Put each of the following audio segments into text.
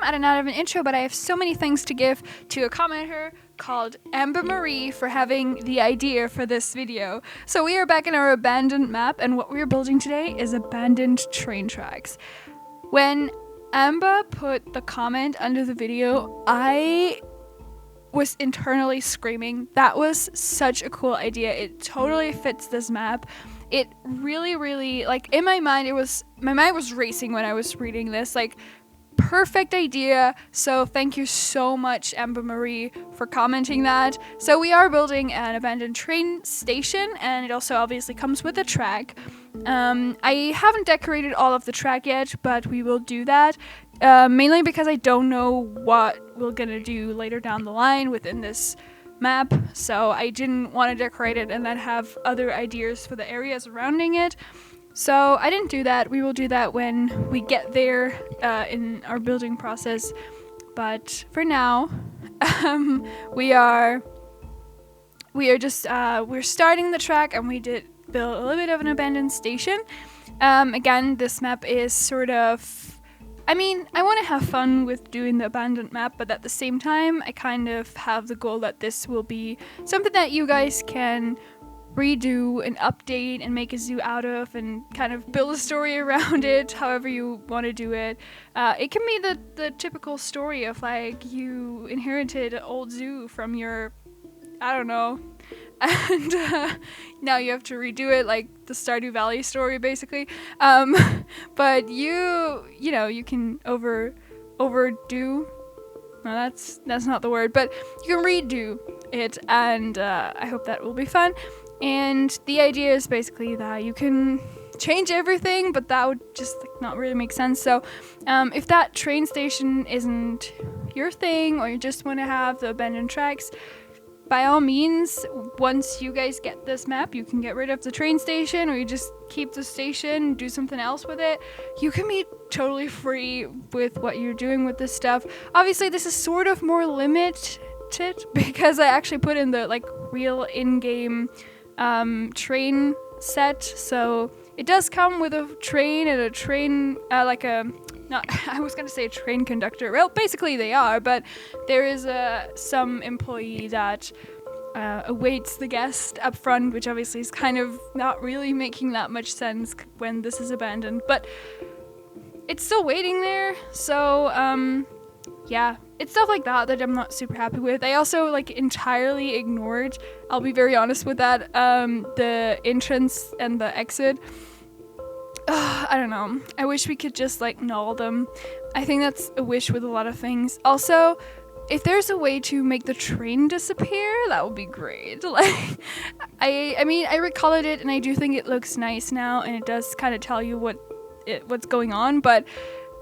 had an out of an intro, but I have so many thanks to give to a commenter called Amber Marie for having the idea for this video. So we are back in our abandoned map, and what we are building today is abandoned train tracks. When Amber put the comment under the video, I was internally screaming. That was such a cool idea. It totally fits this map. It really, like, in my mind, my mind was racing when I was reading this, like, perfect idea. So thank you so much, Amber Marie, for commenting that. So we are building an abandoned train station, and it also obviously comes with a track. I haven't decorated all of the track yet, but we will do that, mainly because I don't know what we're gonna do later down the line within this map, so I didn't want to decorate it and then have other ideas for the areas surrounding it. So I didn't do that. We will do that when we get there in our building process. But for now, we're starting the track, and we did build a little bit of an abandoned station. Again, this map is sort of, I mean, I want to have fun with doing the abandoned map, but at the same time, I kind of have the goal that this will be something that you guys can redo and update and make a zoo out of and kind of build a story around it, however you want to do it. It can be the typical story of, like, you inherited an old zoo from your, I don't know, and now you have to redo it, like the Stardew Valley story, basically. But you know, you can overdo. No, that's not the word, but you can redo it, and I hope that will be fun. And the idea is basically that you can change everything, but that would just, like, not really make sense. So if that train station isn't your thing, or you just want to have the abandoned tracks, by all means, once you guys get this map, you can get rid of the train station, or you just keep the station, do something else with it. You can be totally free with what you're doing with this stuff. Obviously, this is sort of more limited because I actually put in the, like, real in-game train set. So it does come with a train and a train, I was gonna say a train conductor. Well, basically they are, but there is some employee that awaits the guest up front, which obviously is kind of not really making that much sense when this is abandoned, but it's still waiting there. So yeah, it's stuff like that I'm not super happy with. I also, like, entirely ignored, I'll be very honest with that, the entrance and the exit. I don't know. I wish we could just, like, null them. I think that's a wish with a lot of things. Also, if there's a way to make the train disappear, that would be great. Like, I mean, I recolored it, and I do think it looks nice now, and it does kind of tell you what's going on, but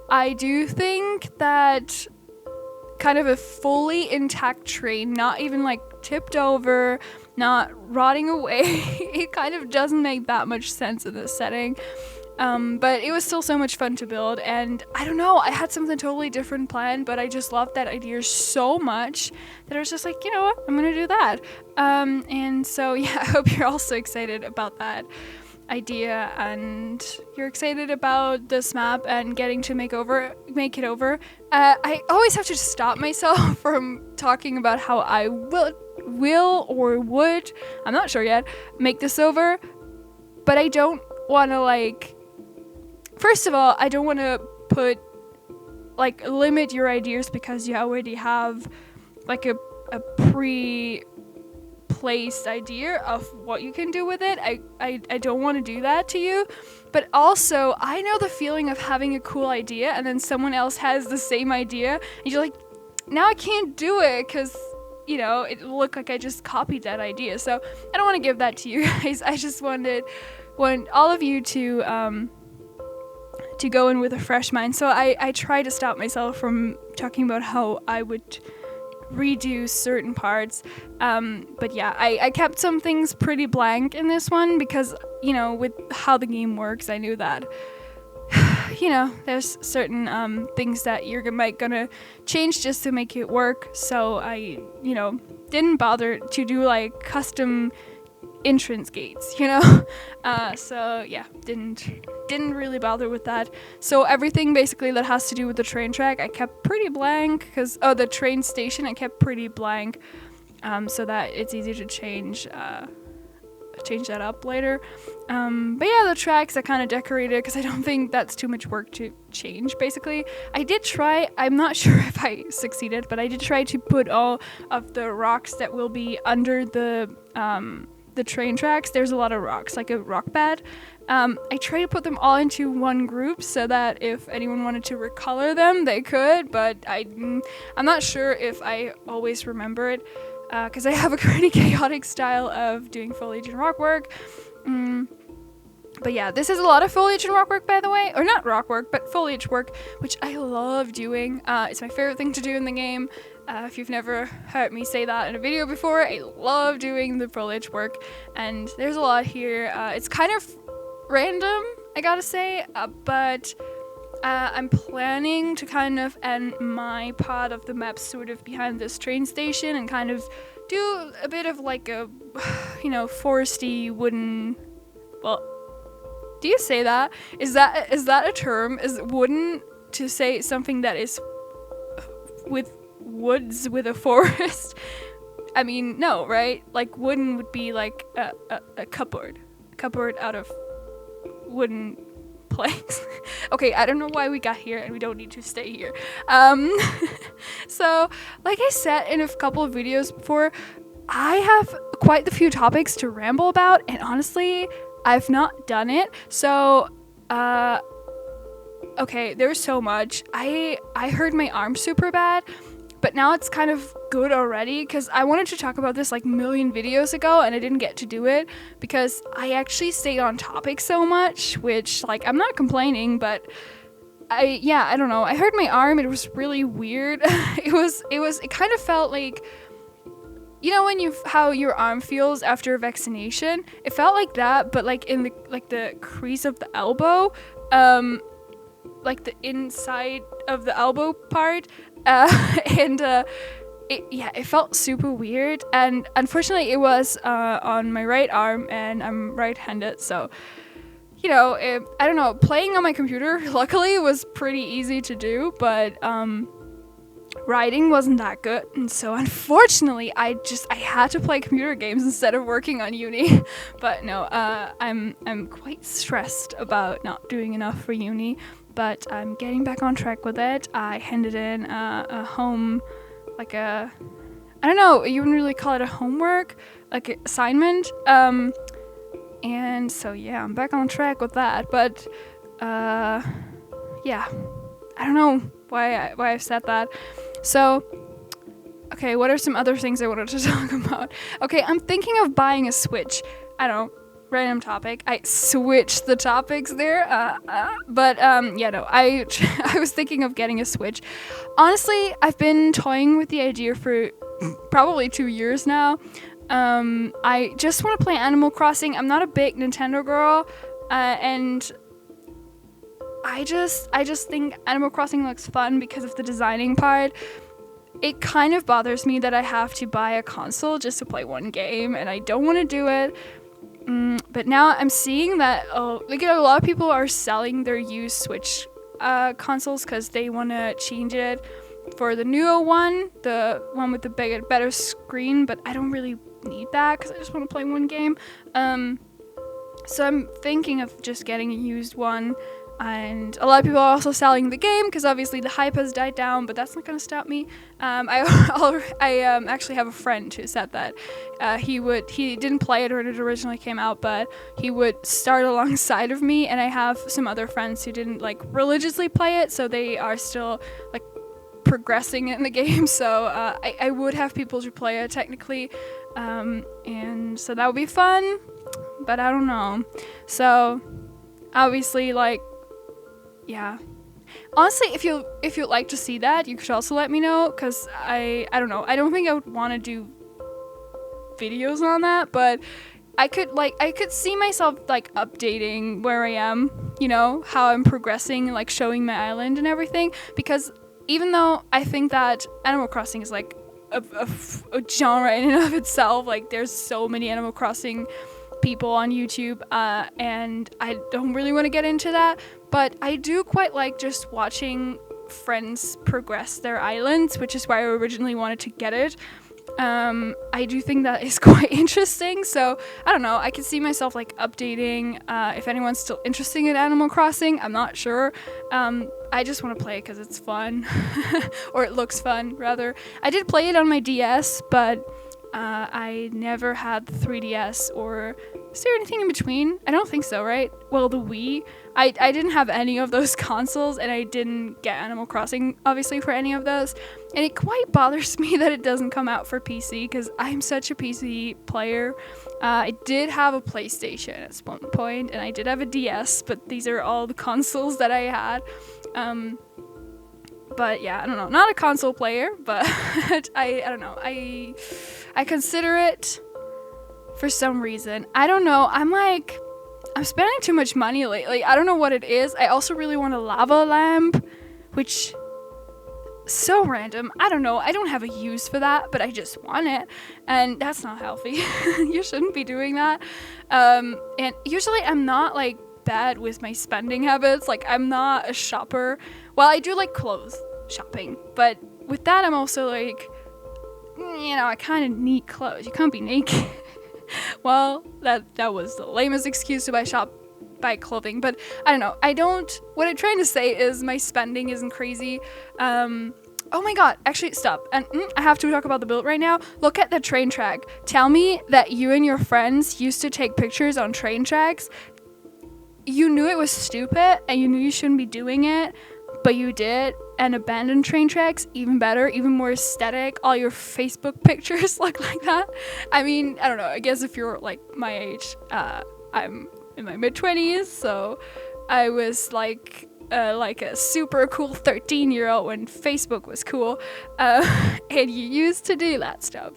I do think that kind of a fully intact train, not even, like, tipped over, not rotting away, it kind of doesn't make that much sense in this setting. But it was still so much fun to build, and I don't know, I had something totally different planned, but I just loved that idea so much that I was just like, you know what, I'm gonna do that. And so yeah, I hope you're also excited about that idea, and you're excited about this map and getting to make it over. I always have to stop myself from talking about how I will or would, I'm not sure yet, make this over, but I don't want to, like, first of all, I don't want to limit your ideas because you already have, like, a pre-placed idea of what you can do with it. I don't want to do that to you, but also I know the feeling of having a cool idea and then someone else has the same idea and you're like, now I can't do it because, you know, it looked like I just copied that idea. So I don't want to give that to you guys. I just want all of you to go in with a fresh mind. So I try to stop myself from talking about how I would redo certain parts. But yeah, I kept some things pretty blank in this one because, you know, with how the game works, I knew that, you know, there's certain things that you're gonna change just to make it work. So I, you know, didn't bother to do, like, custom entrance gates, you know. So yeah, didn't really bother with that. So everything basically that has to do with the train track I kept pretty blank, because the train station I kept pretty blank, so that it's easy to change that up later. But yeah, the tracks I kind of decorated because I don't think that's too much work to change. Basically, I did try, I'm not sure if I succeeded, but I did try to put all of the rocks that will be under the train tracks. There's a lot of rocks, like a rock bed. I tried to put them all into one group so that if anyone wanted to recolor them, they could, but I'm not sure if I always remember it, because I have a pretty chaotic style of doing foliage and rock work. But yeah, this is a lot of foliage and rock work, by the way. Or not rock work, but foliage work, which I love doing. It's my favorite thing to do in the game. If you've never heard me say that in a video before, I love doing the foliage work. And there's a lot here. It's kind of random, I gotta say, but I'm planning to kind of end my part of the map sort of behind this train station and kind of do a bit of like a, foresty wooden, well, do you say that? Is that a term? Is wooden to say something that is with woods with a forest? I mean, no, right? Like wooden would be like a cupboard out of wooden planks. Okay, I don't know why we got here and we don't need to stay here. So, like I said in a couple of videos before, I have quite a few topics to ramble about, and honestly, I've not done it. So, okay, there's so much. I hurt my arm super bad, but now it's kind of good already, because I wanted to talk about this like a million videos ago and I didn't get to do it because I actually stayed on topic so much, which, like, I'm not complaining, but I don't know. I hurt my arm. It was really weird. It kind of felt like, you know, when how your arm feels after a vaccination? It felt like that, but like in the crease of the elbow, like the inside of the elbow part, and it felt super weird. And unfortunately, it was on my right arm, and I'm right-handed, so you know, I don't know. Playing on my computer, luckily, was pretty easy to do, but writing wasn't that good, and so unfortunately I had to play computer games instead of working on uni. But no, I'm quite stressed about not doing enough for uni, but I'm getting back on track with it. I handed in a home, like I don't know, you wouldn't really call it a homework, like an assignment, and so yeah, I'm back on track with that. But yeah, I don't know why I've said that. So, okay, what are some other things I wanted to talk about? Okay, I'm thinking of buying a Switch. I don't know, random topic. I switched the topics there. But I was thinking of getting a Switch. Honestly, I've been toying with the idea for probably 2 years now. I just want to play Animal Crossing. I'm not a big Nintendo girl, and I just think Animal Crossing looks fun because of the designing part. It kind of bothers me that I have to buy a console just to play one game, and I don't want to do it. But now I'm seeing that a lot of people are selling their used Switch consoles because they want to change it for the newer one, the one with the better screen. But I don't really need that because I just want to play one game. So I'm thinking of just getting a used one. And a lot of people are also selling the game because obviously the hype has died down, but that's not going to stop me. I actually have a friend who said that he didn't play it when it originally came out, but he would start alongside of me, and I have some other friends who didn't like religiously play it, so they are still like progressing in the game. So I would have people to play it technically, and so that would be fun, but I don't know. So obviously, like, yeah. Honestly, if you'd like to see that, you could also let me know, because I don't know. I don't think I would want to do videos on that, but I could see myself like updating where I am, you know, how I'm progressing, like showing my island and everything, because even though I think that Animal Crossing is like a genre in and of itself, like there's so many Animal Crossing people on YouTube, and I don't really want to get into that, but I do quite like just watching friends progress their islands, which is why I originally wanted to get it. I do think that is quite interesting, so I don't know, I can see myself like updating if anyone's still interested in Animal Crossing. I'm not sure. I just want to play it because it's fun, or it looks fun rather. I did play it on my DS, but I never had the 3DS, or is there anything in between? I don't think so, right? Well, the Wii. I didn't have any of those consoles, and I didn't get Animal Crossing, obviously, for any of those. And it quite bothers me that it doesn't come out for PC, because I'm such a PC player. I did have a PlayStation at one point, and I did have a DS, but these are all the consoles that I had. But yeah, I don't know, not a console player, but I don't know, I consider it for some reason. I don't know, I'm spending too much money lately. I don't know what it is. I also really want a lava lamp, which so random. I don't know, I don't have a use for that, but I just want it, and that's not healthy. You shouldn't be doing that. And usually I'm not like bad with my spending habits. Like, I'm not a shopper. Well, I do like clothes shopping, but with that I'm also like, I kind of need clothes. You can't be naked. Well, that was the lamest excuse to buy clothing, but I don't know. What I'm trying to say is my spending isn't crazy. Oh my god, actually, stop. And I have to talk about the build right now. Look at the train track. Tell me that you and your friends used to take pictures on train tracks. You knew it was stupid, and you knew you shouldn't be doing it, but you did. And abandoned train tracks, even better, even more aesthetic. All your Facebook pictures look like that. I mean, I don't know, I guess if you're like my age, I'm in my mid-20s, so I was like a super cool 13-year-old when Facebook was cool, and you used to do that stuff.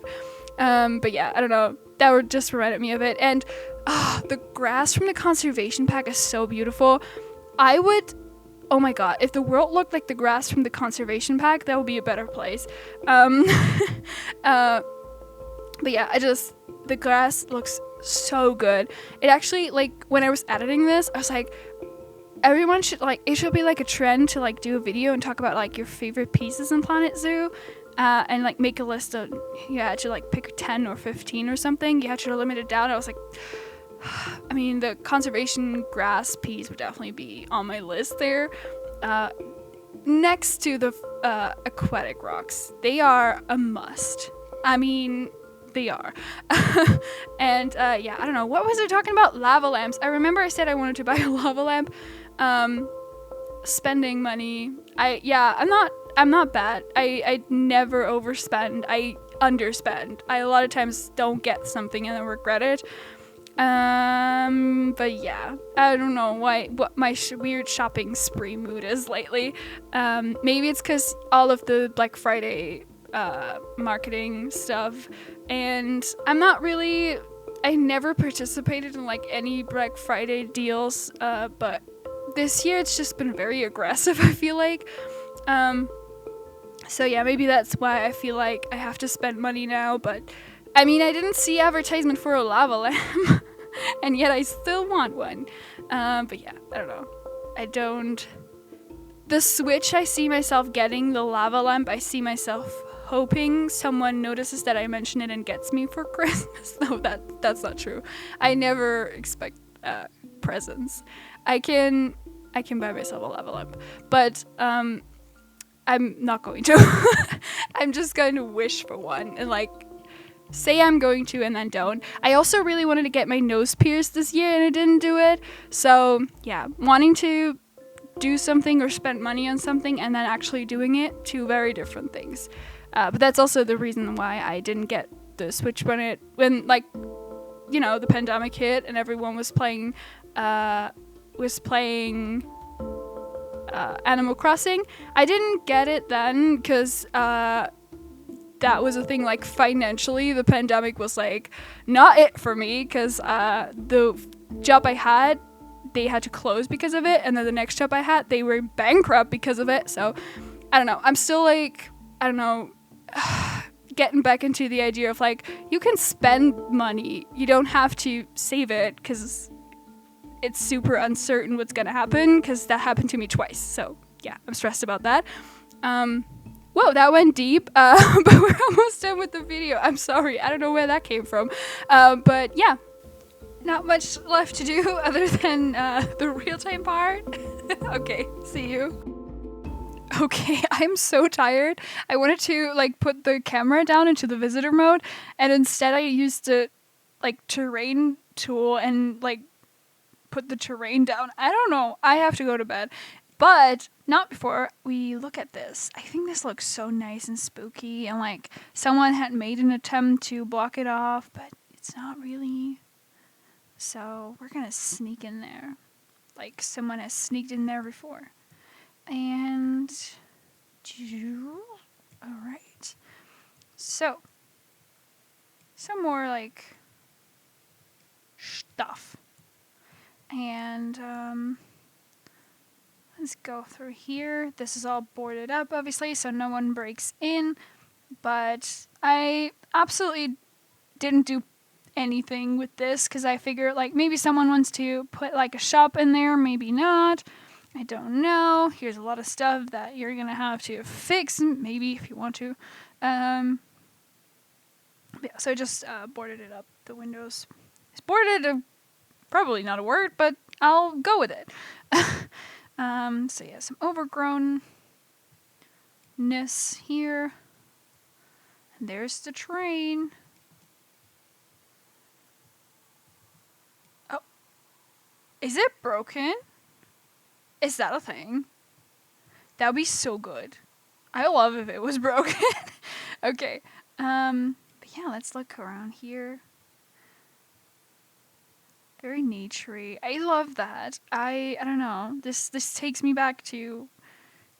But yeah, I don't know, that just reminded me of it. And the grass from the conservation pack is so beautiful. Oh my god, if the world looked like the grass from the conservation pack, that would be a better place. But yeah, the grass looks so good. It actually, like, when I was editing this, I was like, everyone should, like, it should be like a trend to like do a video and talk about like your favorite pieces in Planet Zoo. And like make a list of, you had to like pick 10 or 15 or something. You had to limit it down. I was like, I mean, the conservation grass piece would definitely be on my list there. Next to the aquatic rocks. They are a must. I mean, they are. And yeah, I don't know. What was I talking about? Lava lamps. I remember I said I wanted to buy a lava lamp. Spending money. I'm not bad. I never overspend. I underspend. I a lot of times don't get something and then regret it. But yeah, I don't know what my weird shopping spree mood is lately. Maybe it's because all of the Black Friday marketing stuff, and I never participated in like any Black Friday deals, but this year it's just been very aggressive, I feel like. So yeah, maybe that's why I feel like I have to spend money now, but I mean, I didn't see advertisement for a lava lamp, and yet I still want one. But yeah, I don't know. The Switch, I see myself getting. The lava lamp, I see myself hoping someone notices that I mention it and gets me for Christmas. No, that's not true. I never expect presents. I can buy myself a lava lamp, but I'm not going to. I'm just going to wish for one and like say I'm going to and then don't. I also really wanted to get my nose pierced this year and I didn't do it. So yeah, wanting to do something or spend money on something and then actually doing it, two very different things. But that's also the reason why I didn't get the Switch when like, you know, the pandemic hit and everyone was playing Animal Crossing. I didn't get it then because that was a thing, like financially the pandemic was like not it for me, because the job I had, they had to close because of it, and then the next job I had, they were bankrupt because of it. So I don't know, I'm still like, I don't know, getting back into the idea of like, you can spend money. You don't have to save it because it's super uncertain what's gonna happen, because that happened to me twice. So yeah, I'm stressed about that. Whoa, that went deep. But we're almost done with the video. I'm sorry. I don't know where that came from. But yeah, not much left to do other than the real-time part. Okay, see you. Okay, I'm so tired. I wanted to like put the camera down into the visitor mode, and instead I used the like terrain tool and like put the terrain down. I don't know. I have to go to bed. But not before we look at this. I think this looks so nice and spooky, and like someone had made an attempt to block it off, but it's not really. So we're gonna sneak in there. Like someone has sneaked in there before. And alright. So some more like stuff. And let's go through here. This is all boarded up, obviously, so no one breaks in. But I absolutely didn't do anything with this because I figured like maybe someone wants to put like a shop in there, maybe not. I don't know. Here's a lot of stuff that you're gonna have to fix, maybe if you want to. Yeah, so I just boarded it up. The windows. It's boarded. Probably not a word, but I'll go with it. So yeah, some overgrownness here. And there's the train. Oh, is it broken? Is that a thing? That would be so good. I love if it was broken. Okay. But yeah, let's look around here. Very naturey. I love that. I don't know. This takes me back to, you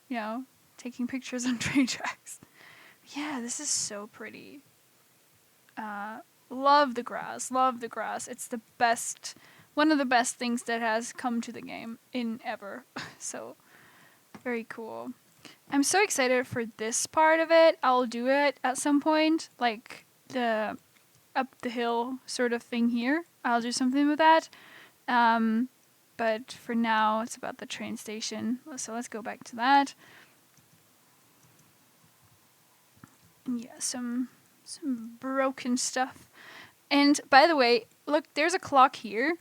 know, taking pictures on train tracks. Yeah, this is so pretty. Love the grass. Love the grass. It's the best. One of the best things that has come to the game in ever. So, very cool. I'm so excited for this part of it. I'll do it at some point, like the up the hill sort of thing here. I'll do something with that. But for now, it's about the train station. So let's go back to that. And yeah, some broken stuff. And by the way, look, there's a clock here.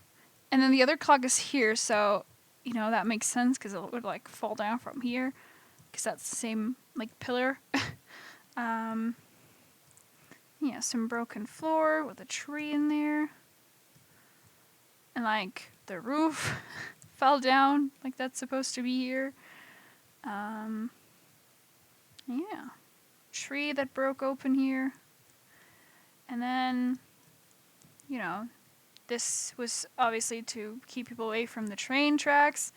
And then the other clock is here, so, you know, that makes sense because it would, like, fall down from here. Because that's the same, like, pillar. Yeah, some broken floor with a tree in there. And, like, the roof fell down, like that's supposed to be here. Yeah. Tree that broke open here. And then, you know, this was obviously to keep people away from the train tracks,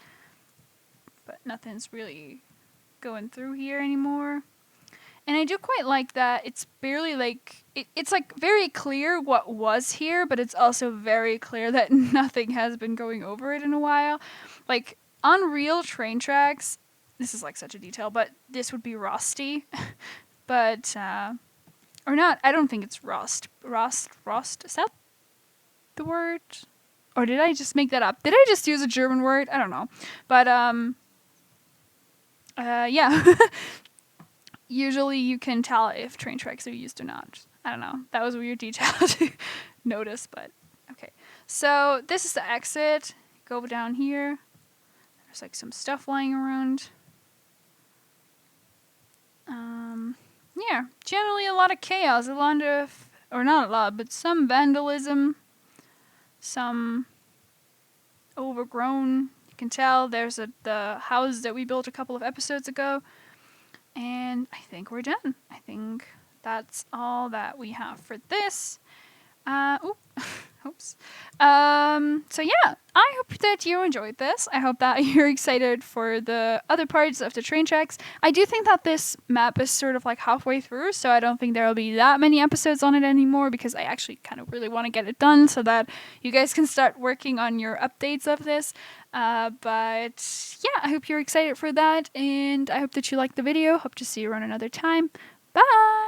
but nothing's really going through here anymore. And I do quite like that it's barely like, it's like very clear what was here, but it's also very clear that nothing has been going over it in a while. Like on real train tracks, this is like such a detail, but this would be rusty. But, or not, I don't think it's rust, is that the word? Or did I just make that up? Did I just use a German word? I don't know. But, yeah. Usually you can tell if train tracks are used or not. I don't know. That was a weird detail to notice, but okay. So this is the exit. Go down here. There's like some stuff lying around. Yeah, generally a lot of chaos, a lot of, or not a lot, but some vandalism, some overgrown. You can tell there's the house that we built a couple of episodes ago. And I think we're done. I think that's all that we have for this. Oops. So yeah, I hope that you enjoyed this. I hope that you're excited for the other parts of the train tracks. I do think that this map is sort of like halfway through, so I don't think there will be that many episodes on it anymore because I actually kind of really want to get it done so that you guys can start working on your updates of this. But yeah, I hope you're excited for that, and I hope that you liked the video. Hope to see you around another time. Bye!